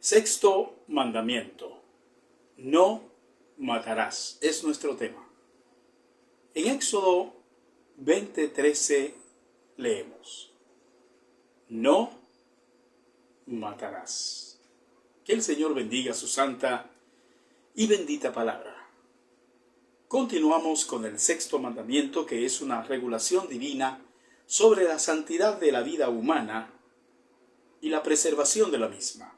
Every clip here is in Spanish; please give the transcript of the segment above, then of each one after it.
Sexto mandamiento: no matarás. Es nuestro tema. En Éxodo 20:13 leemos: no matarás. Que el Señor bendiga su santa y bendita palabra. Continuamos con el sexto mandamiento, que es una regulación divina sobre la santidad de la vida humana y la preservación de la misma.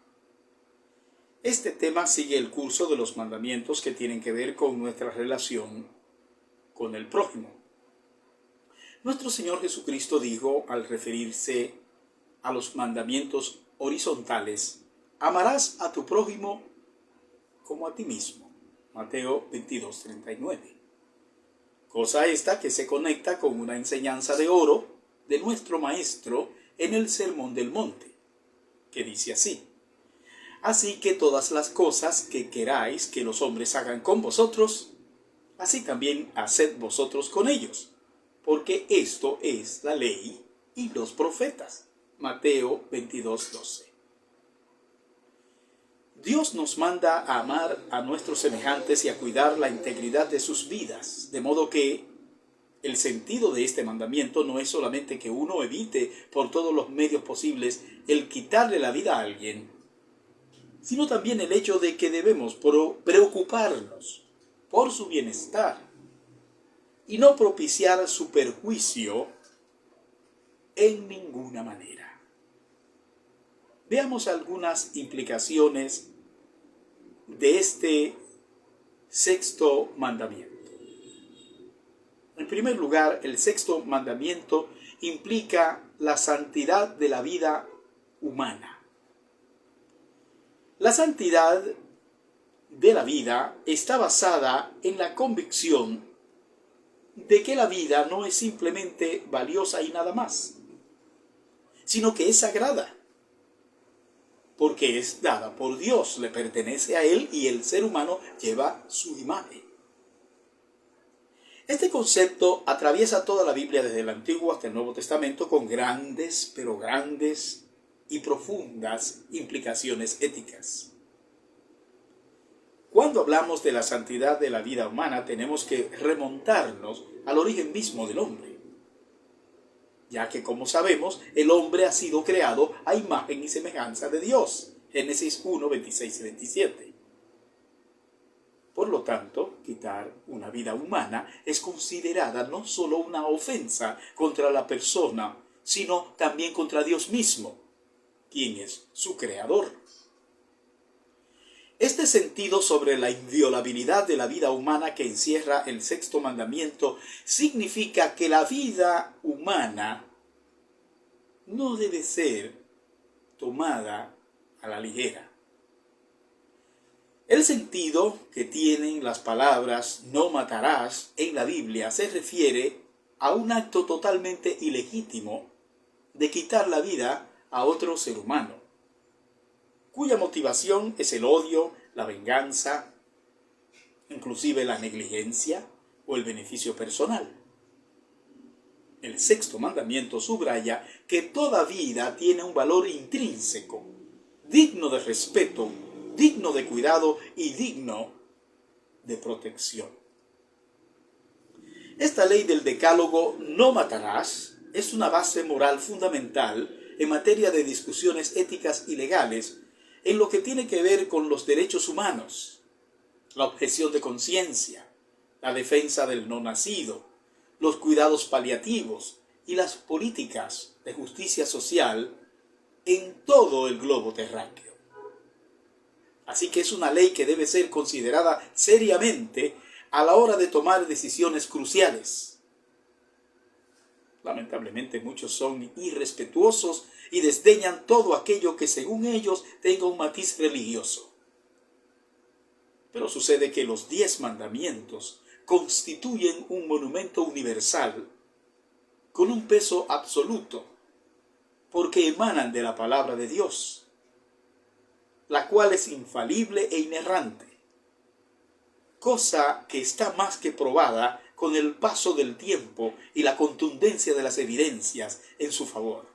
Este tema sigue el curso de los mandamientos que tienen que ver con nuestra relación con el prójimo. Nuestro Señor Jesucristo dijo, al referirse a los mandamientos horizontales: amarás a tu prójimo como a ti mismo. Mateo 22:39. Cosa esta que se conecta con una enseñanza de oro de nuestro Maestro en el Sermón del Monte, que dice así: así que todas las cosas que queráis que los hombres hagan con vosotros, así también haced vosotros con ellos, porque esto es la ley y los profetas. Mateo 22:12. Dios nos manda a amar a nuestros semejantes y a cuidar la integridad de sus vidas, de modo que el sentido de este mandamiento no es solamente que uno evite por todos los medios posibles el quitarle la vida a alguien, sino también el hecho de que debemos preocuparnos por su bienestar y no propiciar su perjuicio en ninguna manera. Veamos algunas implicaciones de este sexto mandamiento. En primer lugar, el sexto mandamiento implica la santidad de la vida humana. La santidad de la vida está basada en la convicción de que la vida no es simplemente valiosa y nada más, sino que es sagrada, porque es dada por Dios, le pertenece a Él y el ser humano lleva su imagen. Este concepto atraviesa toda la Biblia desde el Antiguo hasta el Nuevo Testamento con grandes y profundas implicaciones éticas. Cuando hablamos de la santidad de la vida humana, tenemos que remontarnos al origen mismo del hombre, ya que, como sabemos, el hombre ha sido creado a imagen y semejanza de Dios. Génesis 1, 26 y 27. Por lo tanto, quitar una vida humana es considerada no solo una ofensa contra la persona, sino también contra Dios mismo, quien es su creador. Este sentido sobre la inviolabilidad de la vida humana que encierra el sexto mandamiento significa que la vida humana no debe ser tomada a la ligera. El sentido que tienen las palabras "no matarás" en la Biblia se refiere a un acto totalmente ilegítimo de quitar la vida a otro ser humano, cuya motivación es el odio, la venganza, inclusive la negligencia o el beneficio personal. El sexto mandamiento subraya que toda vida tiene un valor intrínseco, digno de respeto, digno de cuidado y digno de protección. Esta ley del decálogo "no matarás" es una base moral fundamental en materia de discusiones éticas y legales en lo que tiene que ver con los derechos humanos, la objeción de conciencia, la defensa del no nacido, los cuidados paliativos y las políticas de justicia social en todo el globo terráqueo. Así que es una ley que debe ser considerada seriamente a la hora de tomar decisiones cruciales. Lamentablemente muchos son irrespetuosos y desdeñan todo aquello que según ellos tenga un matiz religioso. Pero sucede que los 10 mandamientos constituyen un monumento universal con un peso absoluto, porque emanan de la palabra de Dios, la cual es infalible e inerrante, cosa que está más que probada con el paso del tiempo y la contundencia de las evidencias en su favor.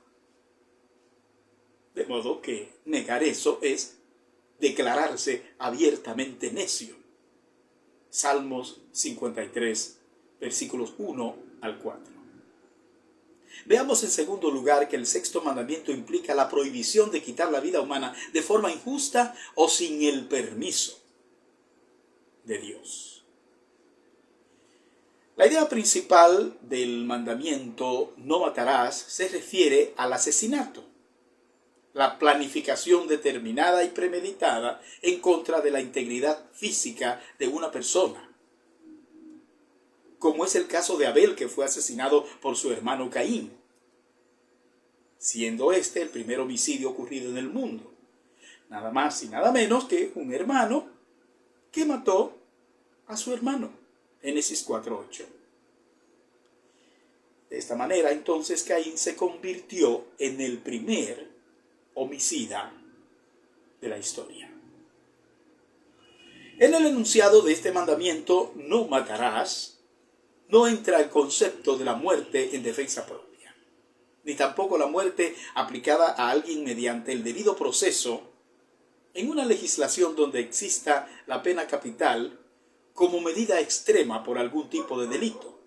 De modo que negar eso es declararse abiertamente necio. Salmos 53, versículos 1 al 4. Veamos en segundo lugar que el sexto mandamiento implica la prohibición de quitar la vida humana de forma injusta o sin el permiso de Dios. La idea principal del mandamiento no matarás se refiere al asesinato, la planificación determinada y premeditada en contra de la integridad física de una persona, como es el caso de Abel, que fue asesinado por su hermano Caín, siendo este el primer homicidio ocurrido en el mundo. Nada más y nada menos que un hermano que mató a su hermano. Génesis 4:8. De esta manera, entonces, Caín se convirtió en el primer homicida de la historia. En el enunciado de este mandamiento, no matarás, no entra el concepto de la muerte en defensa propia, ni tampoco la muerte aplicada a alguien mediante el debido proceso en una legislación donde exista la pena capital como medida extrema por algún tipo de delito.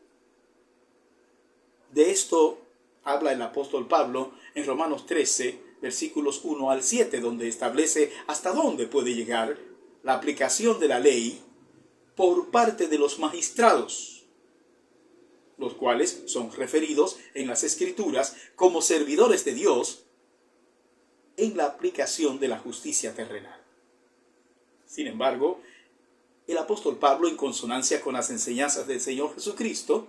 De esto habla el apóstol Pablo en Romanos 13, versículos 1 al 7, donde establece hasta dónde puede llegar la aplicación de la ley por parte de los magistrados, los cuales son referidos en las Escrituras como servidores de Dios en la aplicación de la justicia terrenal. Sin embargo, el apóstol Pablo, en consonancia con las enseñanzas del Señor Jesucristo,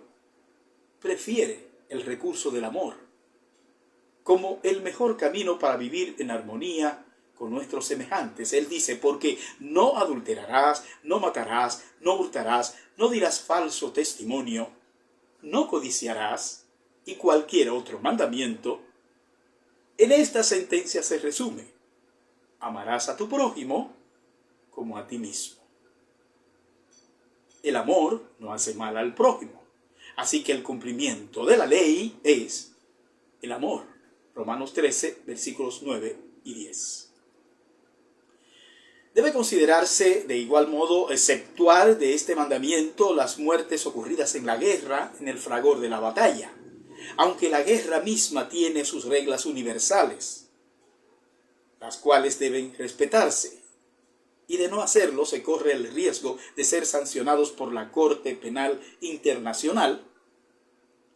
prefiere el recurso del amor como el mejor camino para vivir en armonía con nuestros semejantes. Él dice, porque no adulterarás, no matarás, no hurtarás, no dirás falso testimonio, no codiciarás, y cualquier otro mandamiento. En esta sentencia se resume: amarás a tu prójimo como a ti mismo. El amor no hace mal al prójimo, así que el cumplimiento de la ley es el amor. Romanos 13, versículos 9 y 10. Debe considerarse de igual modo exceptuar de este mandamiento las muertes ocurridas en la guerra, en el fragor de la batalla, aunque la guerra misma tiene sus reglas universales, las cuales deben respetarse, y de no hacerlo se corre el riesgo de ser sancionados por la Corte Penal Internacional,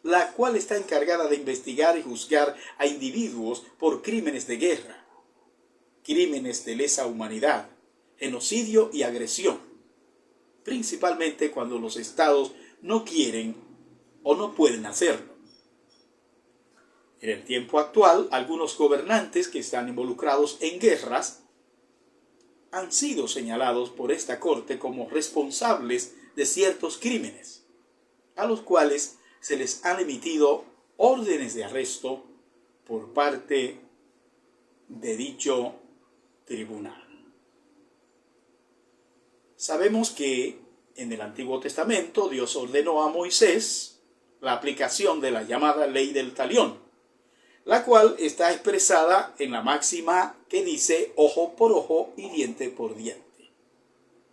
la cual está encargada de investigar y juzgar a individuos por crímenes de guerra, crímenes de lesa humanidad, genocidio y agresión, principalmente cuando los estados no quieren o no pueden hacerlo. En el tiempo actual, algunos gobernantes que están involucrados en guerras han sido señalados por esta corte como responsables de ciertos crímenes, a los cuales se les han emitido órdenes de arresto por parte de dicho tribunal. Sabemos que en el Antiguo Testamento Dios ordenó a Moisés la aplicación de la llamada ley del talión, la cual está expresada en la máxima que dice ojo por ojo y diente por diente.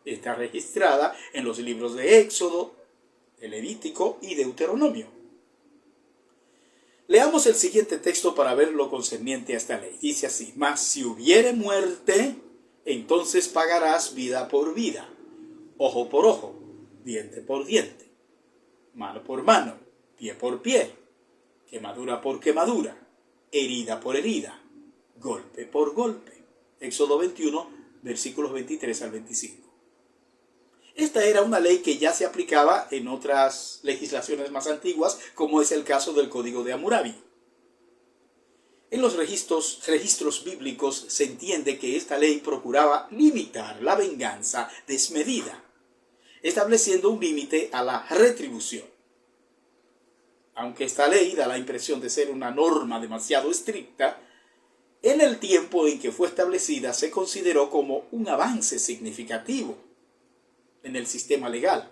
Está registrada en los libros de Éxodo, de Levítico y Deuteronomio. Leamos el siguiente texto para ver lo concerniente a esta ley. Dice así: mas si hubiere muerte, entonces pagarás vida por vida, ojo por ojo, diente por diente, mano por mano, pie por pie, quemadura por quemadura, herida por herida, golpe por golpe. Éxodo 21, versículos 23 al 25. Esta era una ley que ya se aplicaba en otras legislaciones más antiguas, como es el caso del Código de Hammurabi. En los registros bíblicos se entiende que esta ley procuraba limitar la venganza desmedida, estableciendo un límite a la retribución. Aunque esta ley da la impresión de ser una norma demasiado estricta, en el tiempo en que fue establecida se consideró como un avance significativo en el sistema legal,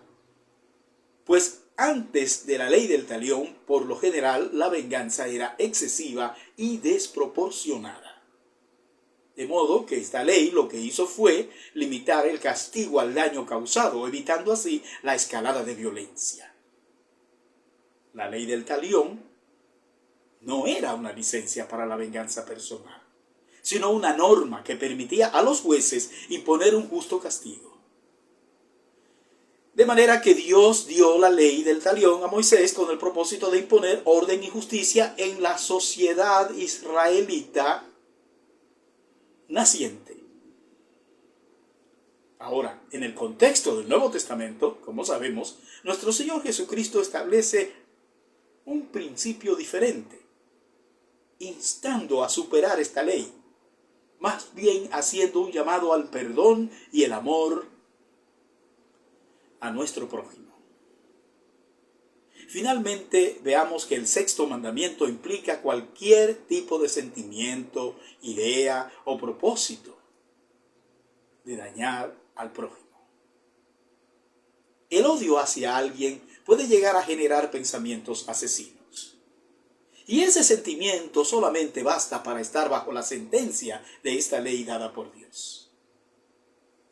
pues antes de la ley del talión, por lo general, la venganza era excesiva y desproporcionada. De modo que esta ley lo que hizo fue limitar el castigo al daño causado, evitando así la escalada de violencia. La ley del talión no era una licencia para la venganza personal, sino una norma que permitía a los jueces imponer un justo castigo. De manera que Dios dio la ley del talión a Moisés con el propósito de imponer orden y justicia en la sociedad israelita naciente. Ahora, en el contexto del Nuevo Testamento, como sabemos, nuestro Señor Jesucristo establece un principio diferente, instando a superar esta ley, más bien haciendo un llamado al perdón y el amor a nuestro prójimo. Finalmente, veamos que el sexto mandamiento implica cualquier tipo de sentimiento, idea o propósito de dañar al prójimo. El odio hacia alguien puede llegar a generar pensamientos asesinos. Y ese sentimiento solamente basta para estar bajo la sentencia de esta ley dada por Dios.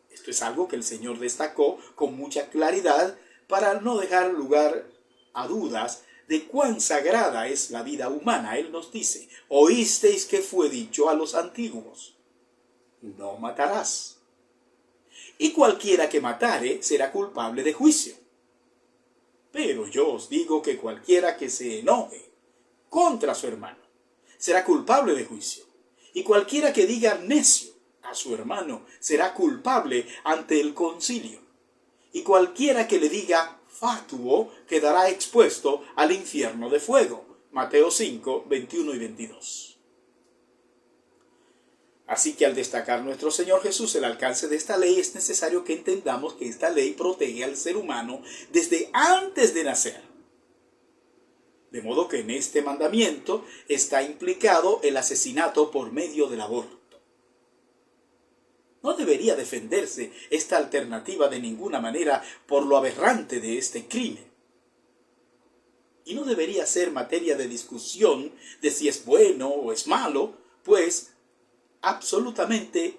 Esto es algo que el Señor destacó con mucha claridad para no dejar lugar a dudas de cuán sagrada es la vida humana. Él nos dice: oísteis que fue dicho a los antiguos, no matarás. Y cualquiera que matare será culpable de juicio. Pero yo os digo que cualquiera que se enoje contra su hermano será culpable de juicio. Y cualquiera que diga necio a su hermano será culpable ante el concilio. Y cualquiera que le diga fatuo quedará expuesto al infierno de fuego. Mateo 5, 21 y 22. Así que al destacar nuestro Señor Jesús el alcance de esta ley, es necesario que entendamos que esta ley protege al ser humano desde antes de nacer. De modo que en este mandamiento está implicado el asesinato por medio del aborto. No debería defenderse esta alternativa de ninguna manera por lo aberrante de este crimen. Y no debería ser materia de discusión de si es bueno o es malo, pues absolutamente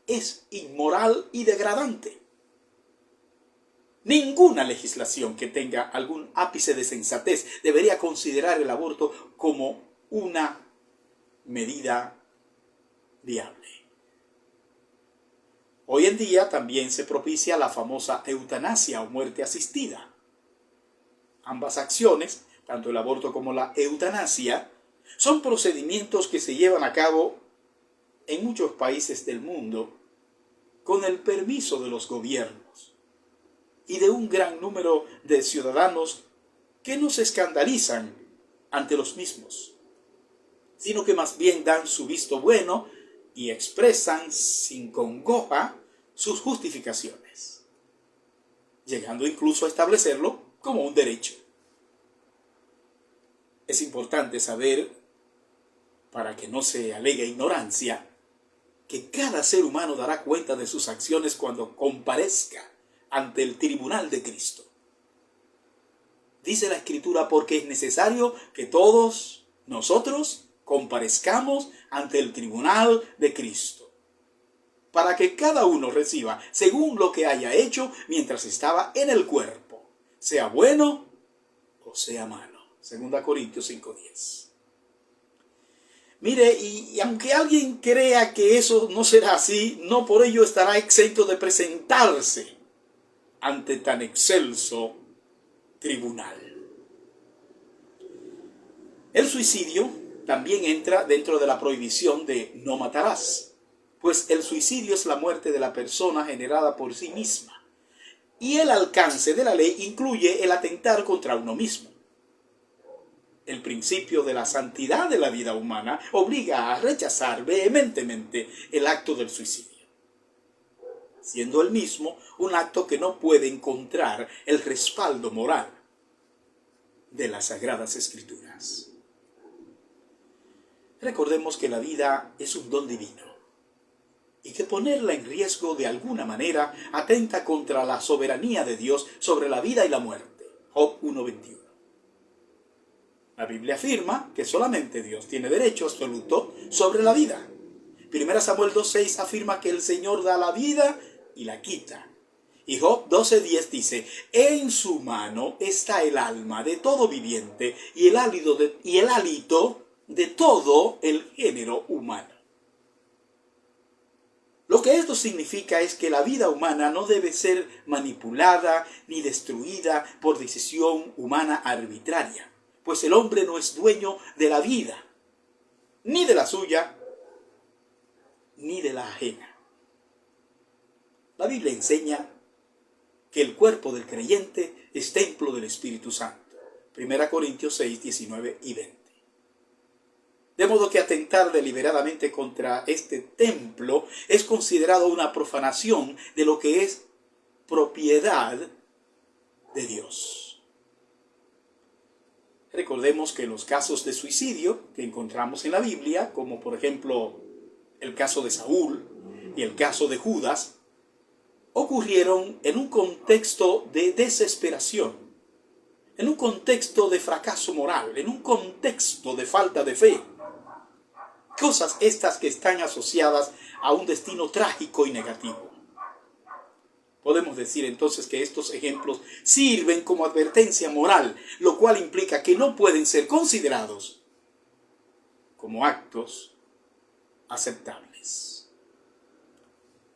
es inmoral y degradante. Ninguna legislación que tenga algún ápice de sensatez debería considerar el aborto como una medida viable. Hoy en día también se propicia la famosa eutanasia o muerte asistida. Ambas acciones, tanto el aborto como la eutanasia, son procedimientos que se llevan a cabo en muchos países del mundo con el permiso de los gobiernos y de un gran número de ciudadanos que no se escandalizan ante los mismos, sino que más bien dan su visto bueno y expresan sin congoja sus justificaciones, llegando incluso a establecerlo como un derecho. Es importante saber, para que no se alegue ignorancia, que cada ser humano dará cuenta de sus acciones cuando comparezca ante el tribunal de Cristo. Dice la Escritura: porque es necesario que todos nosotros comparezcamos ante el tribunal de Cristo, para que cada uno reciba según lo que haya hecho mientras estaba en el cuerpo, sea bueno o sea malo. 2 Corintios 5:10. Mire, y aunque alguien crea que eso no será así, no por ello estará exento de presentarse ante tan excelso tribunal. El suicidio también entra dentro de la prohibición de no matarás, pues el suicidio es la muerte de la persona generada por sí misma, y el alcance de la ley incluye el atentar contra uno mismo. El principio de la santidad de la vida humana obliga a rechazar vehementemente el acto del suicidio, siendo el mismo un acto que no puede encontrar el respaldo moral de las Sagradas Escrituras. Recordemos que la vida es un don divino y que ponerla en riesgo de alguna manera atenta contra la soberanía de Dios sobre la vida y la muerte. Job 1:21. La Biblia afirma que solamente Dios tiene derecho absoluto sobre la vida, 1 Samuel 2:6 afirma que el Señor da la vida y la quita. Y Job 12:10 dice, en su mano está el alma de todo viviente y el hálito de todo el género humano. Lo que esto significa es que la vida humana no debe ser manipulada ni destruida por decisión humana arbitraria, pues el hombre no es dueño de la vida, ni de la suya, ni de la ajena. La Biblia enseña que el cuerpo del creyente es templo del Espíritu Santo. 1 Corintios 6, 19 y 20. De modo que atentar deliberadamente contra este templo es considerado una profanación de lo que es propiedad de Dios. Recordemos que los casos de suicidio que encontramos en la Biblia, como por ejemplo el caso de Saúl y el caso de Judas, ocurrieron en un contexto de desesperación, en un contexto de fracaso moral, en un contexto de falta de fe. Cosas estas que están asociadas a un destino trágico y negativo. Podemos decir entonces que estos ejemplos sirven como advertencia moral, lo cual implica que no pueden ser considerados como actos aceptables.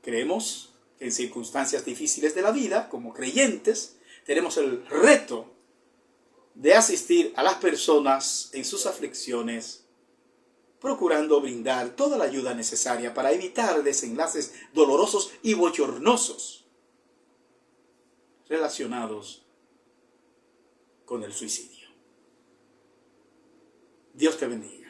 Creemos que en circunstancias difíciles de la vida, como creyentes, tenemos el reto de asistir a las personas en sus aflicciones, procurando brindar toda la ayuda necesaria para evitar desenlaces dolorosos y bochornosos relacionados con el suicidio. Dios te bendiga.